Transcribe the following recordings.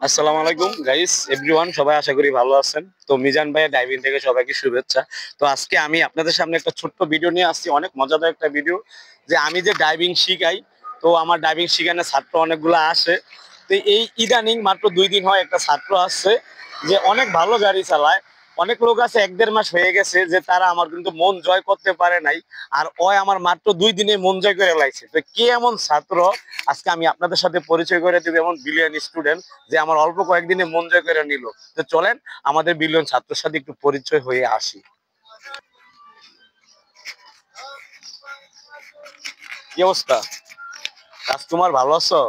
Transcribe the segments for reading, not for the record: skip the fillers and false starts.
আসসালামু আলাইকুম guys everyone, সবাই আশা করি ভালো আছেন। তো মিজান ভাইয়ের ডাইভিং থেকে সবাইকে শুভেচ্ছা। তো আজকে আমি আপনাদের সামনে একটা ছোট্ট ভিডিও নিয়ে আসছি, অনেক মজাদার একটা ভিডিও। যে আমি যে ডাইভিং শিখাই, তো আমার ডাইভিং শিখানোর ছাত্র অনেকগুলো আসে। তো এই ইদানিং মাত্র 2 দিন হয় একটা ছাত্র আসছে যে অনেক ভালো গাড়ি চালায়। অনেক লোক আছে 1-1.5 মাস হয়ে গেছে যে তারা আমার কিন্তু মন জয় করতে পারে নাই। আর ওই আমার মাত্র 2 দিনে মন জয় করে লাইছে। তো কে এমন ছাত্র আজকে আমি আপনাদের সাথে পরিচয় করে দেবো, এমন বিলিয়ন স্টুডেন্ট যে আমার অল্প কয়েকদিনে মন জয় করে নিল। তো চলেন আমাদের বিলিয়ন ছাত্রের সাথে একটু পরিচয় হয়ে আসি। কি অবস্থা রাজকুমার, ভালো আছো?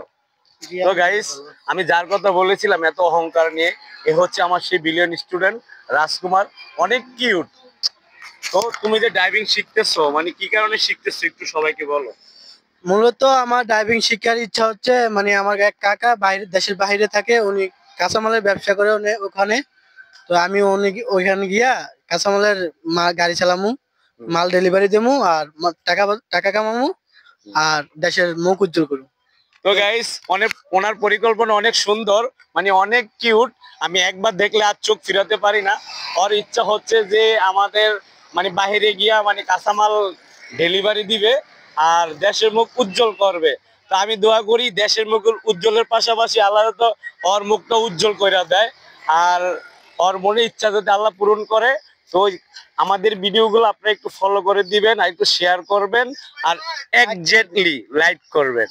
তো গাইস, আমি যার কথা বলেছিলাম এত অহংকার নিয়ে, এ হচ্ছে আমার সেই বিলিয়ন স্টুডেন্ট রাজকুমার। অনেক কিউট। তো তুমি যে ড্রাইভিং শিখতেছো, মানে কি কারণে শিখতেছো একটু সবাইকে বলো। মূলত আমার ড্রাইভিং শিখার ইচ্ছা হচ্ছে, মানে আমার এক কাকা বাইরে, দেশের বাইরে থাকে, উনি কাঁচামালের ব্যবসা করে ওখানে। তো আমি ওইখানে গিয়া কাঁচামালের গাড়ি চালামু, মাল ডেলিভারি দেবো, আর টাকা টাকা কামামু, আর দেশের মুখ উজ্জ্বল করবো। তো গাইস, অনেক ওনার পরিকল্পনা অনেক সুন্দর, মানে অনেক কিউট। আমি একবার দেখলে আর চোখ ফিরাতে পারি না। ওর ইচ্ছা হচ্ছে যে আমাদের মানে বাহিরে গিয়া মানে কাঁচামাল ডেলিভারি দিবে আর দেশের মুখ উজ্জ্বল করবে। তো আমি দোয়া করি দেশের মুখ উজ্জ্বলের পাশাপাশি আল্লাহ তো ওর মুখটা উজ্জ্বল করে দেয়। আর ওর মনে ইচ্ছা যদি আল্লাহ পূরণ করে, তো আমাদের ভিডিওগুলো আপনারা একটু ফলো করে দিবেন আর একটু শেয়ার করবেন আর একজ্যাক্টলি লাইক করবেন।